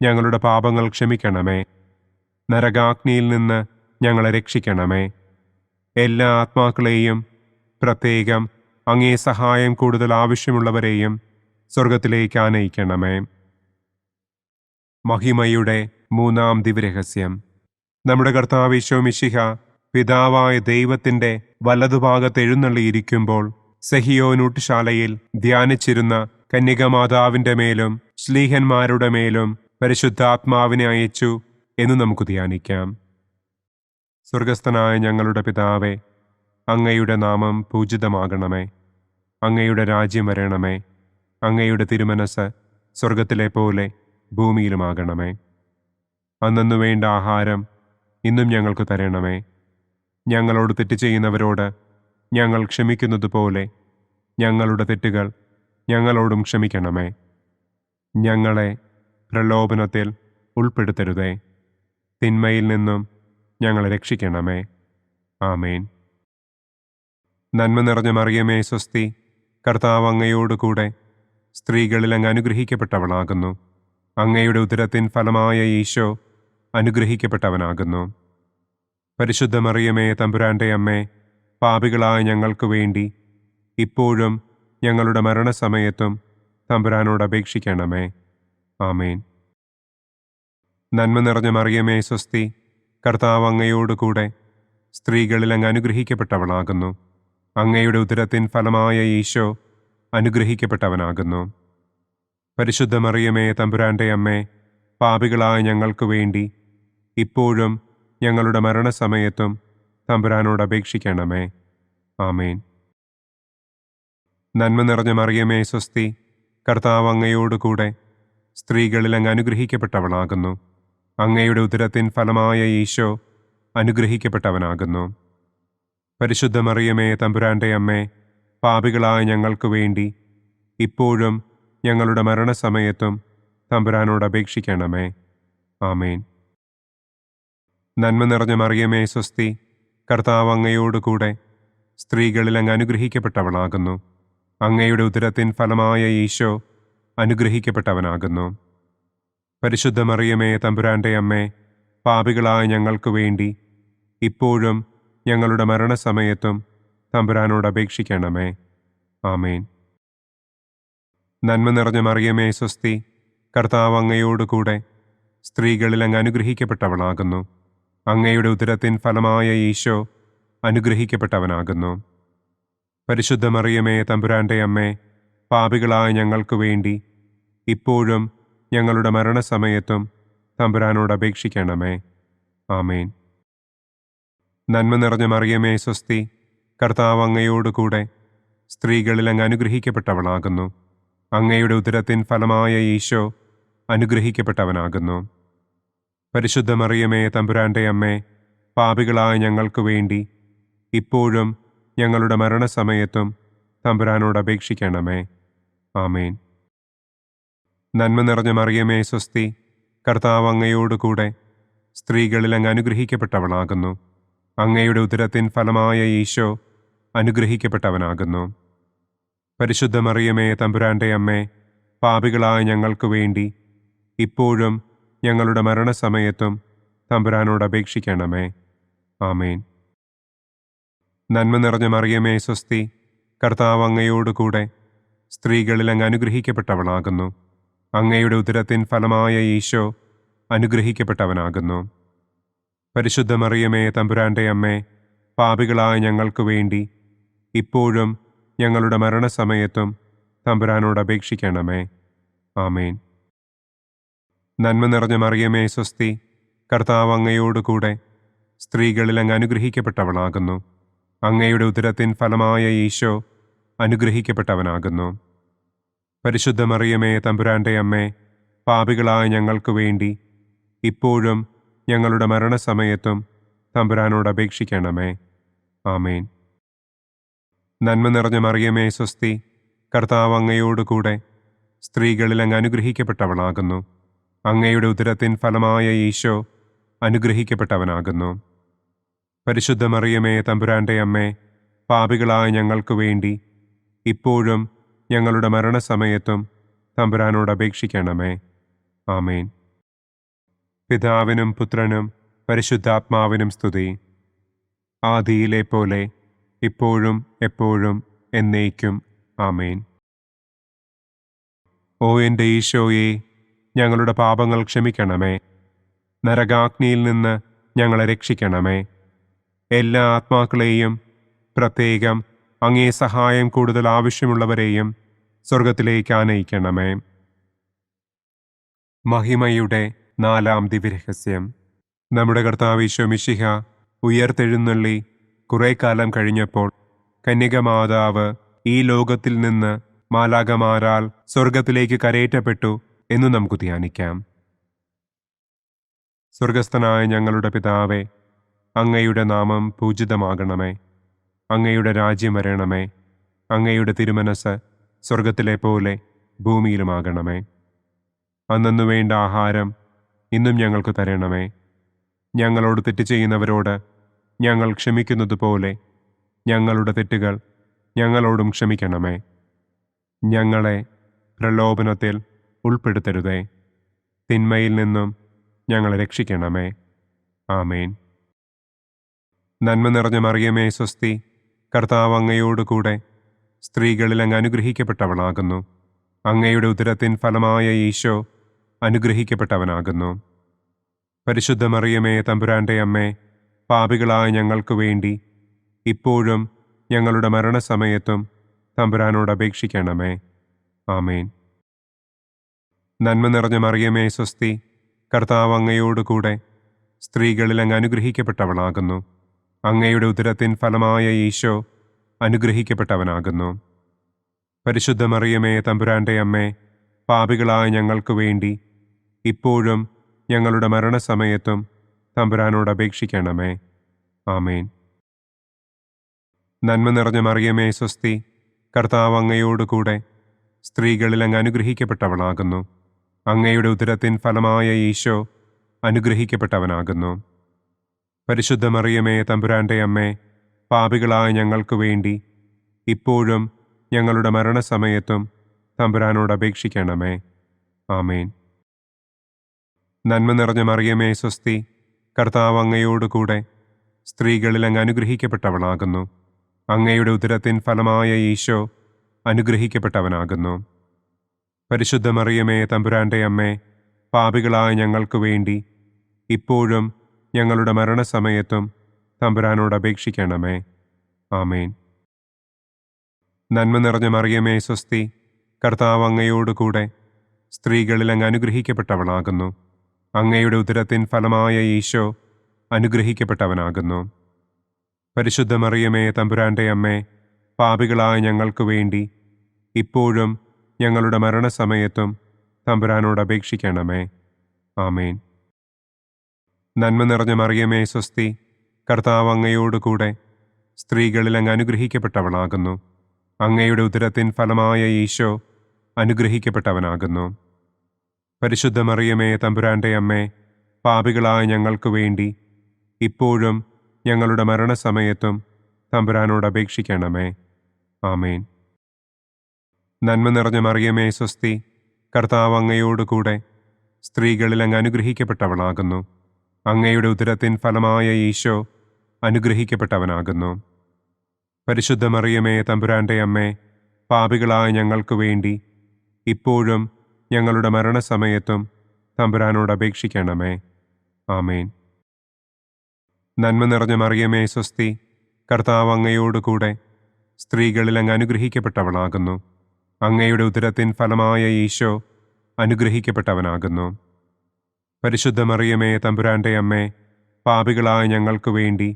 ഞങ്ങളുടെ പാപങ്ങൾ ക്ഷമിക്കണമേ. നരകാഗ്നിയിൽ നിന്ന് ഞങ്ങളെ രക്ഷിക്കണമേ. എല്ലാ ആത്മാക്കളെയും, പ്രത്യേകം അങ്ങേ സഹായം കൂടുതൽ ആവശ്യമുള്ളവരെയും സ്വർഗത്തിലേക്ക് ആനയിക്കണമേ. മഹിമയുടെ മൂന്നാം ദിവ്യരഹസ്യം. നമ്മുടെ കർത്താവ് ഈശോ മിശിഹ പിതാവായ ദൈവത്തിന്റെ വലതുഭാഗത്ത് എഴുന്നള്ളിയിരിക്കുമ്പോൾ സെഹിയോനൂട്ടുശാലയിൽ ധ്യാനിച്ചിരുന്ന കന്യകമാതാവിന്റെ മേലും ശ്ലീഹന്മാരുടെ മേലും പരിശുദ്ധാത്മാവിനെ അയച്ചു എന്ന് നമുക്ക് ധ്യാനിക്കാം. സ്വർഗസ്ഥനായ ഞങ്ങളുടെ പിതാവേ, അങ്ങയുടെ നാമം പൂജിതമാകണമേ. അങ്ങയുടെ രാജ്യം വരണമേ. അങ്ങയുടെ തിരുമനസ് സ്വർഗത്തിലെ പോലെ ഭൂമിയിലുമാകണമേ. അന്നന്നു വേണ്ട ആഹാരം ഇന്നും ഞങ്ങൾക്ക് തരണമേ. ഞങ്ങളോട് തെറ്റ് ചെയ്യുന്നവരോട് ഞങ്ങൾ ക്ഷമിക്കുന്നത് പോലെ ഞങ്ങളുടെ തെറ്റുകൾ ഞങ്ങളോടും ക്ഷമിക്കണമേ. ഞങ്ങളെ പ്രലോഭനത്തിൽ ഉൾപ്പെടുത്തരുതേ. തിന്മയിൽ നിന്നും ഞങ്ങളെ രക്ഷിക്കണമേ. ആമേൻ. നന്മ നിറഞ്ഞ മറിയമേ സ്വസ്തി, കർത്താവ് അങ്ങയോട് കൂടെ സ്ത്രീകളിൽ അങ്ങ് അനുഗ്രഹിക്കപ്പെട്ടവളാകുന്നു. അങ്ങയുടെ ഉദരത്തിൻ ഫലമായ ഈശോ അനുഗ്രഹിക്കപ്പെട്ടവനാകുന്നു. പരിശുദ്ധ മറിയമേ തമ്പുരാന്റെ അമ്മേ, പാപികളായ ഞങ്ങൾക്ക് വേണ്ടി ഇപ്പോഴും ഞങ്ങളുടെ മരണസമയത്തും തമ്പുരാനോട് അപേക്ഷിക്കണമേ. ആമേൻ. നന്മ നിറഞ്ഞ മറിയമേ സ്വസ്തി, കർത്താവ് അങ്ങയോട് കൂടെ സ്ത്രീകളിൽ അങ്ങ് അനുഗ്രഹിക്കപ്പെട്ടവളാകുന്നു. അങ്ങയുടെ ഉദരത്തിൻ ഫലമായ ഈശോ അനുഗ്രഹിക്കപ്പെട്ടവനാകുന്നു. പരിശുദ്ധ മറിയമേ തമ്പുരാന്റെ അമ്മേ, പാപികളായ ഞങ്ങൾക്ക് വേണ്ടി ഇപ്പോഴും ഞങ്ങളുടെ മരണസമയത്തും തമ്പുരാനോട് അപേക്ഷിക്കണമേ. ആമേൻ. നന്മ നിറഞ്ഞ മറിയമേ സ്വസ്തി, കർത്താവ് അങ്ങയോട് കൂടെ സ്ത്രീകളിൽ അങ്ങ് അനുഗ്രഹിക്കപ്പെട്ടവളാകുന്നു. അങ്ങയുടെ ഉദരത്തിൻ ഫലമായ ഈശോ അനുഗ്രഹിക്കപ്പെട്ടവനാകുന്നു. പരിശുദ്ധ മറിയമേ തമ്പുരാന്റെ അമ്മേ, പാപികളായ ഞങ്ങൾക്ക് വേണ്ടി ഇപ്പോഴും ഞങ്ങളുടെ മരണസമയത്തും തമ്പുരാനോട് അപേക്ഷിക്കണമേ. ആമേൻ. നന്മ നിറഞ്ഞ മറിയമേ സ്വസ്തി, കർത്താവ് അങ്ങയോട് കൂടെ സ്ത്രീകളിൽ അങ്ങ് അനുഗ്രഹിക്കപ്പെട്ടവളാകുന്നു. അങ്ങയുടെ ഉദരത്തിൻ ഫലമായ ഈശോ അനുഗ്രഹിക്കപ്പെട്ടവനാകുന്നു. പരിശുദ്ധ മറിയമേ തമ്പുരാന്റെ അമ്മേ, പാപികളായ ഞങ്ങൾക്ക് വേണ്ടി ഇപ്പോഴും ഞങ്ങളുടെ മരണസമയത്തും തമ്പുരാനോട് അപേക്ഷിക്കണമേ. ആമേൻ. നന്മ നിറഞ്ഞ മറിയമേ സ്വസ്തി, കർത്താവ് അങ്ങയോട് കൂടെ സ്ത്രീകളിൽ അങ്ങ് അനുഗ്രഹിക്കപ്പെട്ടവളാകുന്നു. അങ്ങയുടെ ഉദരത്തിൻ ഫലമായ ഈശോ അനുഗ്രഹിക്കപ്പെട്ടവനാകുന്നു. പരിശുദ്ധ മറിയമേ തമ്പുരാന്റെ അമ്മേ, പാപികളായ ഞങ്ങൾക്ക് വേണ്ടി ഇപ്പോഴും ഞങ്ങളുടെ മരണസമയത്തും തമ്പുരാനോട് അപേക്ഷിക്കണമേ. ആമേൻ. നന്മ നിറഞ്ഞ മറിയമേ സ്വസ്തി, കർത്താവ് അങ്ങയോട് കൂടെ സ്ത്രീകളിൽ അങ്ങ് അനുഗ്രഹിക്കപ്പെട്ടവളാകുന്നു. അങ്ങയുടെ ഉദരത്തിൻ ഫലമായ ഈശോ അനുഗ്രഹിക്കപ്പെട്ടവനാകുന്നു. പരിശുദ്ധ മറിയമേ തമ്പുരാന്റെ അമ്മേ, പാപികളായ ഞങ്ങൾക്ക് വേണ്ടി ഇപ്പോഴും ഞങ്ങളുടെ മരണസമയത്തും തമ്പുരാനോട് അപേക്ഷിക്കണമേ. ആമേൻ. നന്മ നിറഞ്ഞ മറിയമേ സ്വസ്തി, കർത്താവ് അങ്ങയോട് കൂടെ സ്ത്രീകളിൽ അങ്ങ് അനുഗ്രഹിക്കപ്പെട്ടവളാകുന്നു. അങ്ങയുടെ ഉദരത്തിൻ ഫലമായ ഈശോ അനുഗ്രഹിക്കപ്പെട്ടവനാകുന്നു. പരിശുദ്ധ മറിയമേ തമ്പുരാന്റെ അമ്മേ, പാപികളായ ഞങ്ങൾക്ക് വേണ്ടി ഇപ്പോഴും ഞങ്ങളുടെ മരണസമയത്തും തമ്പുരാനോട് അപേക്ഷിക്കണമേ. ആമേൻ. നന്മ നിറഞ്ഞ മറിയമേ സ്വസ്തി, കർത്താവ് അങ്ങയോട് കൂടെ സ്ത്രീകളിൽ അങ്ങ് അനുഗ്രഹിക്കപ്പെട്ടവളാകുന്നു. അങ്ങയുടെ ഉദരത്തിൻ ഫലമായ ഈശോ അനുഗ്രഹിക്കപ്പെട്ടവനാകുന്നു. പരിശുദ്ധ മറിയമേ തമ്പുരാന്റെ അമ്മേ, പാപികളായ ഞങ്ങൾക്ക് വേണ്ടി ഇപ്പോഴും ഞങ്ങളുടെ മരണസമയത്തും തമ്പുരാനോട് അപേക്ഷിക്കണമേ. ആമേൻ. നന്മ നിറഞ്ഞ മറിയമേ സ്വസ്തി, കർത്താവ് അങ്ങയോട് കൂടെ സ്ത്രീകളിൽ അങ്ങ് അനുഗ്രഹിക്കപ്പെട്ടവളാകുന്നു. അങ്ങയുടെ ഉദരത്തിൻ ഫലമായ ഈശോ അനുഗ്രഹിക്കപ്പെട്ടവനാകുന്നു. പരിശുദ്ധ മറിയമേ തമ്പുരാന്റെ അമ്മേ, പാപികളായ ഞങ്ങൾക്ക് വേണ്ടി ഇപ്പോഴും ഞങ്ങളുടെ മരണസമയത്തും തമ്പുരാനോട് അപേക്ഷിക്കണമേ. ആമേൻ. നന്മ നിറഞ്ഞ മറിയമേ സ്വസ്തി, കർത്താവ് അങ്ങയോട് കൂടെ സ്ത്രീകളിൽ അങ്ങ് അനുഗ്രഹിക്കപ്പെട്ടവളാകുന്നു. അങ്ങയുടെ ഉദരത്തിൻ ഫലമായ ഈശോ അനുഗ്രഹിക്കപ്പെട്ടവനാകുന്നു. പരിശുദ്ധ മറിയമേ തമ്പുരാന്റെ അമ്മേ, പാപികളായ ഞങ്ങൾക്ക് വേണ്ടി ഇപ്പോഴും ഞങ്ങളുടെ മരണസമയത്തും തമ്പുരാനോട് അപേക്ഷിക്കണമേ. ആമേൻ. പിതാവിനും പുത്രനും പരിശുദ്ധാത്മാവിനും സ്തുതി, ആദിയിലെ പോലെ ഇപ്പോഴും എപ്പോഴും എന്നേക്കും. ആമേൻ. ഓ എൻ്റെ ഈശോയെ, ഞങ്ങളുടെ പാപങ്ങൾ ക്ഷമിക്കണമേ. നരകാഗ്നിയിൽ നിന്ന് ഞങ്ങളെ രക്ഷിക്കണമേ. എല്ലാ ആത്മാക്കളെയും, പ്രത്യേകം അങ്ങേ സഹായം കൂടുതൽ ആവശ്യമുള്ളവരെയും സ്വർഗത്തിലേക്ക് ആനയിക്കണമേ. മഹിമയുടെ 4-ാം ദിവ്യരഹസ്യം. നമ്മുടെ കർത്താവ് ഈശോ മിശിഹ ഉയർത്തെഴുന്നള്ളി കുറെ കാലം കഴിഞ്ഞപ്പോൾ കന്യകമാതാവ് ഈ ലോകത്തിൽ നിന്ന് മാലാഖമാരാൽ സ്വർഗത്തിലേക്ക് കരയേറ്റപ്പെട്ടു എന്ന് നമുക്ക് ധ്യാനിക്കാം. സ്വർഗസ്ഥനായ ഞങ്ങളുടെ പിതാവേ, അങ്ങയുടെ നാമം പൂജിതമാകണമേ. അങ്ങയുടെ രാജ്യം വരണമേ. അങ്ങയുടെ തിരുമനസ് സ്വർഗത്തിലെ പോലെ ഭൂമിയിലുമാകണമേ. അന്നന്നു വേണ്ട ആഹാരം ഇന്നും ഞങ്ങൾക്ക് തരണമേ. ഞങ്ങളോട് തെറ്റ് ചെയ്യുന്നവരോട് ഞങ്ങൾ ക്ഷമിക്കുന്നത് പോലെ ഞങ്ങളുടെ തെറ്റുകൾ ഞങ്ങളോടും ക്ഷമിക്കണമേ. ഞങ്ങളെ പ്രലോഭനത്തിൽ ഉൾപ്പെടുത്തരുതേ. തിന്മയിൽ നിന്നും ഞങ്ങളെ രക്ഷിക്കണമേ. ആമേൻ. നന്മ നിറഞ്ഞ മറിയമേ സ്വസ്തി, കർത്താവ് അങ്ങയോടുകൂടെ സ്ത്രീകളിൽ അങ്ങ് അനുഗ്രഹിക്കപ്പെട്ടവളാകുന്നു. അങ്ങയുടെ ഉദരത്തിൻ ഫലമായ ഈശോ അനുഗ്രഹിക്കപ്പെട്ടവനാകുന്നു. പരിശുദ്ധ മറിയമേ തമ്പുരാൻ്റെ അമ്മേ, പാപികളായ ഞങ്ങൾക്ക് വേണ്ടി ഇപ്പോഴും ഞങ്ങളുടെ മരണസമയത്തും തമ്പുരാനോട് അപേക്ഷിക്കണമേ. ആമേൻ. നന്മ നിറഞ്ഞ മറിയമേ സ്വസ്തി, കർത്താവ് അങ്ങയോടുകൂടെ സ്ത്രീകളിൽ അങ്ങ് അനുഗ്രഹിക്കപ്പെട്ടവളാകുന്നു. അങ്ങയുടെ ഉദരത്തിൻ ഫലമായ ഈശോ അനുഗ്രഹിക്കപ്പെട്ടവനാകുന്നു. പരിശുദ്ധ മറിയമേ തമ്പുരാൻ്റെ അമ്മേ, പാപികളായ ഞങ്ങൾക്ക് വേണ്ടി ഇപ്പോഴും ഞങ്ങളുടെ മരണസമയത്തും തമ്പുരാനോട് അപേക്ഷിക്കണമേ. ആമേൻ. നന്മ നിറഞ്ഞ മറിയമേ സ്വസ്തി, കർത്താവ് അങ്ങയോടുകൂടെ സ്ത്രീകളിൽ അങ്ങ് അനുഗ്രഹിക്കപ്പെട്ടവളാകുന്നു. അങ്ങയുടെ ഉദരത്തിൻ ഫലമായ ഈശോ അനുഗ്രഹിക്കപ്പെട്ടവനാകുന്നു. പരിശുദ്ധ മറിയമേ തമ്പുരാൻ്റെ അമ്മേ, പാപികളായ ഞങ്ങൾക്ക് വേണ്ടി ഇപ്പോഴും ഞങ്ങളുടെ മരണസമയത്തും തമ്പുരാനോട് അപേക്ഷിക്കണമേ. ആമേൻ. നന്മ നിറഞ്ഞ മറിയമേ സ്വസ്തി, കർത്താവ് അങ്ങയോടുകൂടെ സ്ത്രീകളിൽ അങ്ങ് അനുഗ്രഹിക്കപ്പെട്ടവളാകുന്നു. അങ്ങയുടെ ഉദരത്തിൻ ഫലമായ ഈശോ അനുഗ്രഹിക്കപ്പെട്ടവനാകുന്നു. പരിശുദ്ധ മറിയമേ തമ്പുരാൻ്റെ അമ്മേ, പാപികളായ ഞങ്ങൾക്ക് വേണ്ടി ഇപ്പോഴും ഞങ്ങളുടെ മരണസമയത്തും തമ്പുരാനോട് അപേക്ഷിക്കണമേ. ആമേൻ. നന്മ നിറഞ്ഞ മറിയമേ സ്വസ്തി, കർത്താവ് അങ്ങയോടുകൂടെ സ്ത്രീകളിൽ അങ്ങ് അനുഗ്രഹിക്കപ്പെട്ടവളാകുന്നു. അങ്ങയുടെ ഉദരത്തിൻ ഫലമായ ഈശോ അനുഗ്രഹിക്കപ്പെട്ടവനാകുന്നു. പരിശുദ്ധ മറിയമേ തമ്പുരാൻ്റെ അമ്മേ, പാപികളായ ഞങ്ങൾക്ക് വേണ്ടി ഇപ്പോഴും ഞങ്ങളുടെ മരണസമയത്തും തമ്പുരാനോട് അപേക്ഷിക്കണമേ. ആമേൻ. നന്മ നിറഞ്ഞ മറിയമേ സ്വസ്തി, കർത്താവ് അങ്ങയോടുകൂടെ സ്ത്രീകളിൽ അങ്ങ് അനുഗ്രഹിക്കപ്പെട്ടവളാകുന്നു. അങ്ങയുടെ ഉദരത്തിൻ ഫലമായ ഈശോ അനുഗ്രഹിക്കപ്പെട്ടവനാകുന്നു. പരിശുദ്ധ മറിയമേ തമ്പുരാൻ്റെ അമ്മേ, പാപികളായ ഞങ്ങൾക്ക് വേണ്ടി ഇപ്പോഴും ഞങ്ങളുടെ മരണസമയത്തും തമ്പുരാനോട് അപേക്ഷിക്കണമേ. ആമേൻ. നന്മ നിറഞ്ഞ മറിയമേ സ്വസ്തി, കർത്താവ് അങ്ങയോടുകൂടെ സ്ത്രീകളിൽ അങ്ങ് അനുഗ്രഹിക്കപ്പെട്ടവളാകുന്നു. അങ്ങയുടെ ഉദരത്തിൻ ഫലമായ ഈശോ അനുഗ്രഹിക്കപ്പെട്ടവനാകുന്നു. പരിശുദ്ധ മറിയമേ തമ്പുരാൻ്റെ അമ്മേ, പാപികളായ ഞങ്ങൾക്ക് വേണ്ടി ഇപ്പോഴും ഞങ്ങളുടെ മരണസമയത്തും തമ്പുരാനോട് അപേക്ഷിക്കണമേ. ആമേൻ. നന്മ നിറഞ്ഞ മറിയമേ സ്വസ്തി, കർത്താവ് അങ്ങയോടുകൂടെ സ്ത്രീകളിൽ അങ്ങ് അനുഗ്രഹിക്കപ്പെട്ടവളാകുന്നു. അങ്ങയുടെ ഉദരത്തിൻ ഫലമായ ഈശോ അനുഗ്രഹിക്കപ്പെട്ടവനാകുന്നു. പരിശുദ്ധ മറിയമേ തമ്പുരാൻ്റെ അമ്മേ, പാപികളായ ഞങ്ങൾക്ക് വേണ്ടി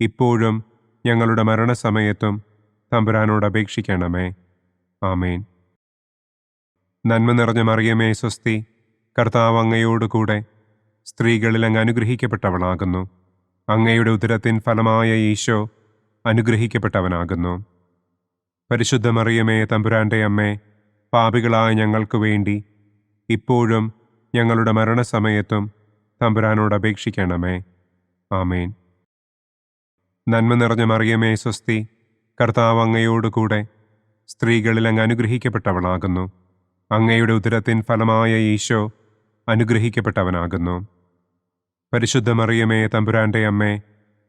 ഇപ്പോഴും ഞങ്ങളുടെ മരണസമയത്തും തമ്പുരാനോട് അപേക്ഷിക്കണമേ. ആമേൻ. നന്മ നിറഞ്ഞ മറിയമേ സ്വസ്തി, കർത്താവ് അങ്ങയോടുകൂടെ സ്ത്രീകളിൽ അങ്ങ് അനുഗ്രഹിക്കപ്പെട്ടവളാകുന്നു. അങ്ങയുടെ ഉദരത്തിൻ ഫലമായ ഈശോ അനുഗ്രഹിക്കപ്പെട്ടവനാകുന്നു. പരിശുദ്ധ മറിയമേ തമ്പുരാൻ്റെ അമ്മേ, പാപികളായ ഞങ്ങൾക്ക് വേണ്ടി ഇപ്പോഴും ഞങ്ങളുടെ മരണസമയത്തും തമ്പുരാനോട് അപേക്ഷിക്കണമേ. ആമേൻ. നന്മ നിറഞ്ഞ മറിയമേ സ്വസ്തി, കർത്താവ് അങ്ങയോടുകൂടെ സ്ത്രീകളിൽ അങ്ങ് അനുഗ്രഹിക്കപ്പെട്ടവളാകുന്നു. അങ്ങയുടെ ഉദരത്തിൻ ഫലമായ ഈശോ അനുഗ്രഹിക്കപ്പെട്ടവനാകുന്നു. പരിശുദ്ധ മറിയമേ തമ്പുരാന്റെ അമ്മേ,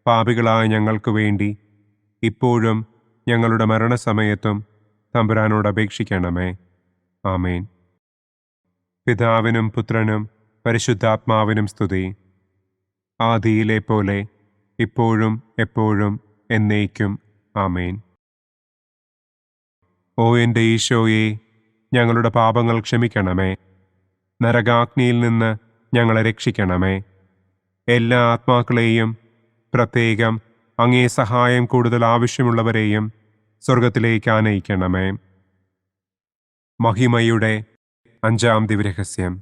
പാപികളായ ഞങ്ങൾക്ക് വേണ്ടി ഇപ്പോഴും ഞങ്ങളുടെ മരണസമയത്തും തമ്പുരാനോട് അപേക്ഷിക്കണമേ. ആമേൻ. പിതാവിനും പുത്രനും പരിശുദ്ധാത്മാവിനും സ്തുതി. ആദിയിലെ പോലെ ഇപ്പോഴും എപ്പോഴും എന്നേക്കും. ആമേൻ. ഓ എൻ്റെ ഈശോയെ, ഞങ്ങളുടെ പാപങ്ങൾ ക്ഷമിക്കണമേ. നരകാഗ്നിയിൽ നിന്ന് ഞങ്ങളെ രക്ഷിക്കണമേ. എല്ലാ ആത്മാക്കളെയും, പ്രത്യേകം അങ്ങേ സഹായം കൂടുതൽ ആവശ്യമുള്ളവരെയും സ്വർഗത്തിലേക്ക് ആനയിക്കണമേ. മഹിമയുടെ 5-ാം ദിവ്യരഹസ്യം.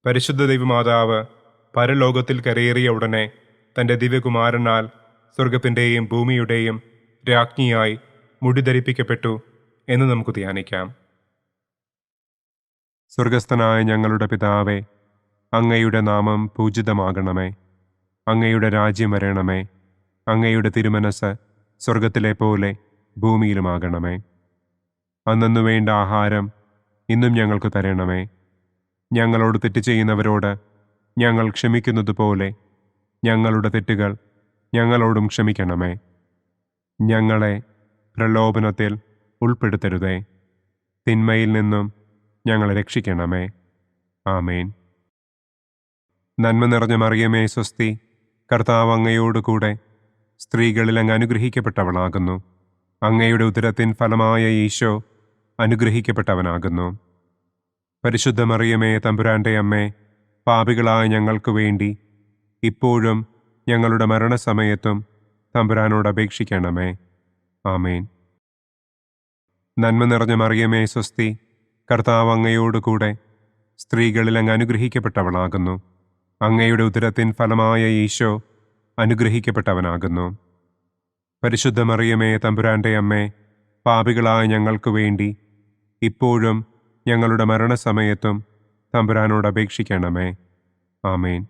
പരിശുദ്ധ ദൈവമാതാവ് പരലോകത്തിൽ കരയേറിയ ഉടനെ തൻ്റെ ദിവ്യകുമാരനാൽ സ്വർഗത്തിൻ്റെയും ഭൂമിയുടെയും രാജ്ഞിയായി മുടിധരിപ്പിക്കപ്പെട്ടു എന്ന് നമുക്ക് ധ്യാനിക്കാം. സ്വർഗസ്ഥനായ ഞങ്ങളുടെ പിതാവേ, അങ്ങയുടെ നാമം പൂജിതമാകണമേ. അങ്ങയുടെ രാജ്യം വരണമേ. അങ്ങയുടെ തിരുമനസ് സ്വർഗത്തിലെ പോലെ ഭൂമിയിലുമാകണമേ. അന്നന്നു വേണ്ട ആഹാരം ഇന്നും ഞങ്ങൾക്ക് തരണമേ. ഞങ്ങളോട് തെറ്റ് ചെയ്യുന്നവരോട് ഞങ്ങൾ ക്ഷമിക്കുന്നത് പോലെ ഞങ്ങളുടെ തെറ്റുകൾ ഞങ്ങളോടും ക്ഷമിക്കണമേ. ഞങ്ങളെ പ്രലോഭനത്തിൽ ഉൾപ്പെടുത്തരുതേ. തിന്മയിൽ നിന്നും ഞങ്ങളെ രക്ഷിക്കണമേ. ആമേൻ. നന്മ നിറഞ്ഞ മറിയമേ സ്വസ്തി, കർത്താവ് അങ്ങയോട് കൂടെ സ്ത്രീകളിൽ അങ്ങ് അനുഗ്രഹിക്കപ്പെട്ടവളാകുന്നു. അങ്ങയുടെ ഉദരത്തിൻ ഫലമായ ഈശോ അനുഗ്രഹിക്കപ്പെട്ടവനാകുന്നു. പരിശുദ്ധ മറിയമേ തമ്പുരാന്റെ അമ്മേ, പാപികളായ ഞങ്ങൾക്ക് വേണ്ടി ഇപ്പോഴും ഞങ്ങളുടെ മരണസമയത്തും തമ്പുരാനോട് അപേക്ഷിക്കണമേ. ആമേൻ. നന്മ നിറഞ്ഞ മറിയമേ സ്വസ്തി, കർത്താവ് അങ്ങയോട് കൂടെ സ്ത്രീകളിൽ അങ്ങ് അനുഗ്രഹിക്കപ്പെട്ടവളാകുന്നു. അങ്ങയുടെ ഉദരത്തിൻ ഫലമായ ഈശോ അനുഗ്രഹിക്കപ്പെട്ടവനാകുന്നു. പരിശുദ്ധ മറിയമേ തമ്പുരാന്റെ അമ്മേ, പാപികളായ ഞങ്ങൾക്ക് വേണ്ടി ഇപ്പോഴും ഞങ്ങളുടെ മരണസമയത്തും തമ്പുരാനോട് അപേക്ഷിക്കണമേ. ആമേൻ.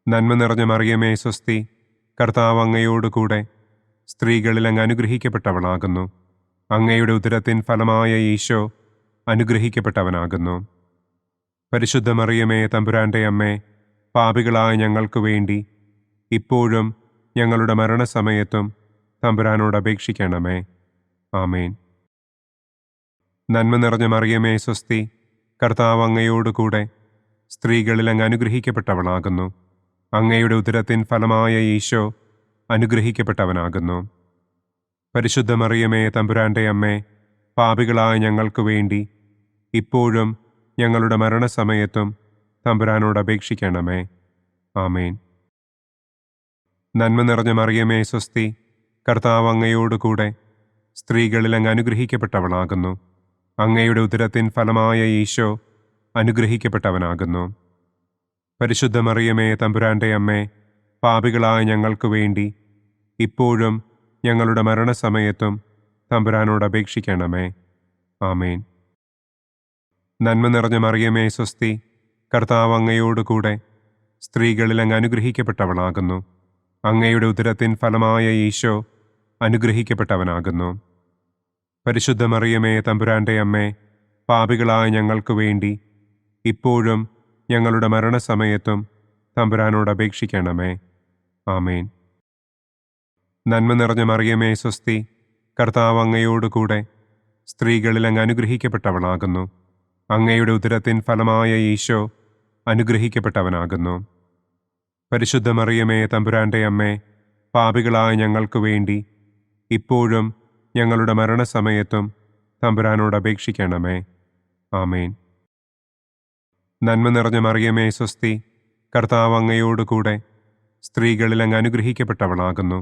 നന്മ നിറഞ്ഞ മറിയമേ സ്വസ്തി, കർത്താവ് അങ്ങയോട് കൂടെ സ്ത്രീകളിൽ അങ്ങ് അനുഗ്രഹിക്കപ്പെട്ടവളാകുന്നു. അങ്ങയുടെ ഉദരത്തിൻ ഫലമായ ഈശോ അനുഗ്രഹിക്കപ്പെട്ടവനാകുന്നു. പരിശുദ്ധ മറിയമേ തമ്പുരാന്റെ അമ്മേ, പാപികളായ ഞങ്ങൾക്ക് വേണ്ടി ഇപ്പോഴും ഞങ്ങളുടെ മരണസമയത്തും തമ്പുരാനോട് അപേക്ഷിക്കണമേ. ആമേൻ. നന്മ നിറഞ്ഞ മറിയമേ സ്വസ്തി, കർത്താവ് അങ്ങയോട് കൂടെ സ്ത്രീകളിൽ അങ്ങ് അനുഗ്രഹിക്കപ്പെട്ടവളാകുന്നു. അങ്ങയുടെ ഉദരത്തിൻ ഫലമായ ഈശോ അനുഗ്രഹിക്കപ്പെട്ടവനാകുന്നു. പരിശുദ്ധ മറിയമേ തമ്പുരാന്റെ അമ്മേ, പാപികളായ ഞങ്ങൾക്ക് വേണ്ടി ഇപ്പോഴും ഞങ്ങളുടെ മരണസമയത്തും തമ്പുരാനോട് അപേക്ഷിക്കണമേ. ആമേൻ. നന്മ നിറഞ്ഞ മറിയമേ സ്വസ്തി, കർത്താവ് അങ്ങയോട് കൂടെ സ്ത്രീകളിൽ അങ്ങ് അനുഗ്രഹിക്കപ്പെട്ടവളാകുന്നു. അങ്ങയുടെ ഉദരത്തിൻ ഫലമായ ഈശോ അനുഗ്രഹിക്കപ്പെട്ടവനാകുന്നു. പരിശുദ്ധ മറിയമേ തമ്പുരാന്റെ അമ്മേ, പാപികളായ ഞങ്ങൾക്ക് വേണ്ടി ഇപ്പോഴും ഞങ്ങളുടെ മരണസമയത്തും തമ്പുരാനോട് അപേക്ഷിക്കണമേ. ആമേൻ. നന്മ നിറഞ്ഞ മറിയമേ സ്വസ്തി, കർത്താവ് അങ്ങയോട് കൂടെ സ്ത്രീകളിൽ അങ്ങ് അനുഗ്രഹിക്കപ്പെട്ടവളാകുന്നു. അങ്ങയുടെ ഉദരത്തിൻ ഫലമായ ഈശോ അനുഗ്രഹിക്കപ്പെട്ടവനാകുന്നു. പരിശുദ്ധ മറിയമേ തമ്പുരാന്റെ അമ്മേ, പാപികളായ ഞങ്ങൾക്ക് വേണ്ടി ഇപ്പോഴും ഞങ്ങളുടെ മരണസമയത്തും തമ്പുരാനോട് അപേക്ഷിക്കണമേ. ആമേൻ. നന്മ നിറഞ്ഞ മറിയമേ സ്വസ്തി, കർത്താവ് അങ്ങയോട് കൂടെ സ്ത്രീകളിൽ അങ്ങ് അനുഗ്രഹിക്കപ്പെട്ടവളാകുന്നു. അങ്ങയുടെ ഉദരത്തിൻ ഫലമായ ഈശോ അനുഗ്രഹിക്കപ്പെട്ടവനാകുന്നു. പരിശുദ്ധ മറിയമേ തമ്പുരാന്റെ അമ്മേ, പാപികളായ ഞങ്ങൾക്ക് വേണ്ടി ഇപ്പോഴും ഞങ്ങളുടെ മരണസമയത്തും തമ്പുരാനോട് അപേക്ഷിക്കണമേ. ആമേൻ. നന്മ നിറഞ്ഞ മറിയമേ സ്വസ്തി, കർത്താവ് അങ്ങയോട് കൂടെ സ്ത്രീകളിൽ അങ്ങ് അനുഗ്രഹിക്കപ്പെട്ടവളാകുന്നു.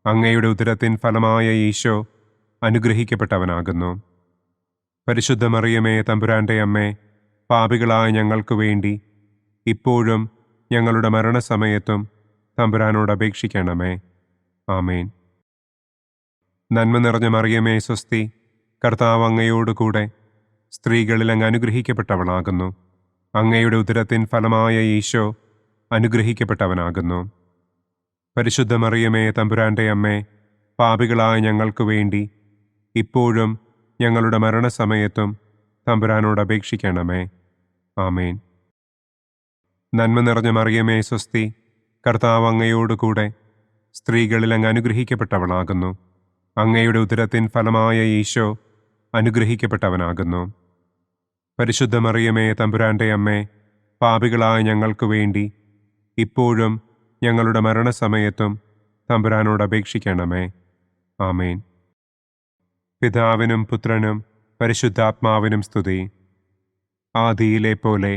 അങ്ങയുടെ ഉദരത്തിൻ ഫലമായ ഈശോ അനുഗ്രഹിക്കപ്പെട്ടവനാകുന്നു. പരിശുദ്ധ മറിയമേ തമ്പുരാന്റെ അമ്മേ, പാപികളായ ഞങ്ങൾക്ക് വേണ്ടി ഇപ്പോഴും ഞങ്ങളുടെ മരണസമയത്തും തമ്പുരാനോട് അപേക്ഷിക്കണമേ. ആമേൻ. നന്മ നിറഞ്ഞ മറിയമേ സ്വസ്തി, കർത്താവ് അങ്ങയോട് കൂടെ സ്ത്രീകളിൽ അങ്ങ് അനുഗ്രഹിക്കപ്പെട്ടവളാകുന്നു. അങ്ങയുടെ ഉദരത്തിൻ ഫലമായ ഈശോ അനുഗ്രഹിക്കപ്പെട്ടവനാകുന്നു. പരിശുദ്ധ മറിയമേ തമ്പുരാന്റെ അമ്മേ, പാപികളായ ഞങ്ങൾക്ക് വേണ്ടി ഇപ്പോഴും ഞങ്ങളുടെ മരണസമയത്തും തമ്പുരാനോട് അപേക്ഷിക്കണമേ. ആമേൻ. നന്മ നിറഞ്ഞ മറിയമേ സ്വസ്തി, കർത്താവ് അങ്ങയോടുകൂടെ സ്ത്രീകളിൽ അങ്ങ് അനുഗ്രഹിക്കപ്പെട്ടവളാകുന്നു. അങ്ങയുടെ ഉദരത്തിൻ ഫലമായ ഈശോ അനുഗ്രഹിക്കപ്പെട്ടവനാകുന്നു. പരിശുദ്ധ മറിയമേ തമ്പുരാന്റെ അമ്മേ, പാപികളായ ഞങ്ങൾക്ക് വേണ്ടി ഇപ്പോഴും ഞങ്ങളുടെ മരണസമയത്തും തമ്പുരാനോട് അപേക്ഷിക്കണമേ. ആമേൻ. പിതാവിനും പുത്രനും പരിശുദ്ധാത്മാവിനും സ്തുതി. ആദിയിലെ പോലെ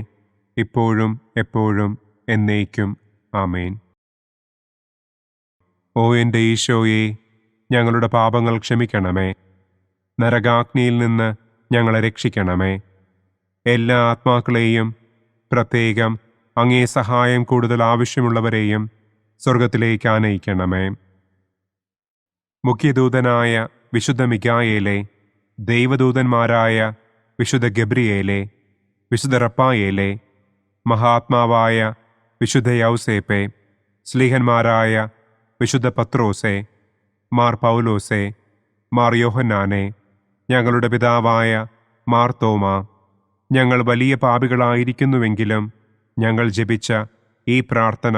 ഇപ്പോഴും എപ്പോഴും എന്നേക്കും. ആമേൻ. ഓ എൻ്റെ ഈശോയെ, ഞങ്ങളുടെ പാപങ്ങൾ ക്ഷമിക്കണമേ. നരകാഗ്നിയിൽ നിന്ന് ഞങ്ങളെ രക്ഷിക്കണമേ. എല്ലാ ആത്മാക്കളെയും, പ്രത്യേകം അങ്ങേ സഹായം കൂടുതൽ ആവശ്യമുള്ളവരെയും സ്വർഗത്തിലേക്ക് ആനയിക്കണമേ. മുഖ്യദൂതനായ വിശുദ്ധ മിഖായേലേ, ദൈവദൂതന്മാരായ വിശുദ്ധ ഗബ്രിയേലേ, വിശുദ്ധ റപ്പായേലേ, മഹാത്മാവായ വിശുദ്ധ യൗസേപ്പേ, സ്ലീഹന്മാരായ വിശുദ്ധ പത്രോസേ, മാർ പൗലോസേ, മാർ യോഹന്നാനെ, ഞങ്ങളുടെ പിതാവായ മാർ തോമാ, ഞങ്ങൾ വലിയ പാപികളായിരിക്കുന്നുവെങ്കിലും ഞങ്ങൾ ജപിച്ച ഈ പ്രാർത്ഥന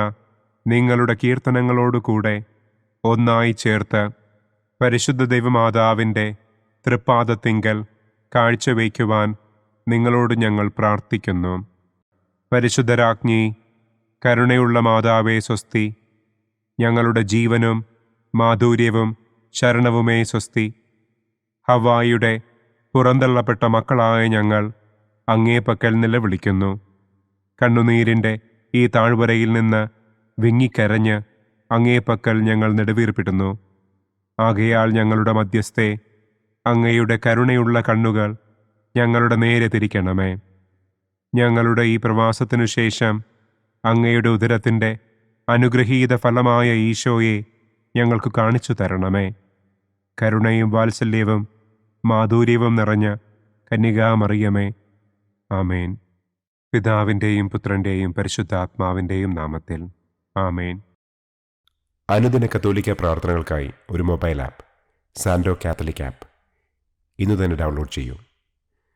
നിങ്ങളുടെ കീർത്തനങ്ങളോടുകൂടെ ഒന്നായി ചേർത്ത് പരിശുദ്ധ ദൈവമാതാവിൻ്റെ തൃപ്പാദത്തിങ്കൽ കാഴ്ചവയ്ക്കുവാൻ നിങ്ങളോട് ഞങ്ങൾ പ്രാർത്ഥിക്കുന്നു. പരിശുദ്ധരാജ്ഞി, കരുണയുള്ള മാതാവേ സ്വസ്തി, ഞങ്ങളുടെ ജീവനും മാധുര്യവും ശരണവുമേ സ്വസ്തി. ഹവ്വായുടെ പുറന്തള്ളപ്പെട്ട മക്കളായ ഞങ്ങൾ അങ്ങേപ്പക്കൽ നിലവിളിക്കുന്നു. കണ്ണുനീരിൻ്റെ ഈ താഴ്വരയിൽ നിന്ന് വിങ്ങിക്കരഞ്ഞ് അങ്ങേപ്പക്കൽ ഞങ്ങൾ നെടുവീർപ്പിടുന്നു. ആകയാൽ ഞങ്ങളുടെ മധ്യസ്ഥേ, അങ്ങയുടെ കരുണയുള്ള കണ്ണുകൾ ഞങ്ങളുടെ നേരെ തിരിക്കണമേ. ഞങ്ങളുടെ ഈ പ്രവാസത്തിനു ശേഷം അങ്ങയുടെ ഉദരത്തിൻ്റെ അനുഗ്രഹീത ഫലമായ ഈശോയെ ഞങ്ങൾക്ക് കാണിച്ചു തരണമേ. കരുണയും വാത്സല്യവും മാധുര്യവും നിറഞ്ഞ കന്യകാമറിയമേ. ആമേൻ. പിതാവിൻ്റെയും പുത്രൻ്റെയും പരിശുദ്ധാത്മാവിൻ്റെയും നാമത്തിൽ. ആമേൻ. അനുദിന കത്തോലിക്ക പ്രാർത്ഥനകൾക്കായി ഒരു മൊബൈൽ ആപ്പ്, സാൻഡോ കാത്തലിക് ആപ്പ്, ഇന്ന് തന്നെ ഡൗൺലോഡ് ചെയ്യൂ.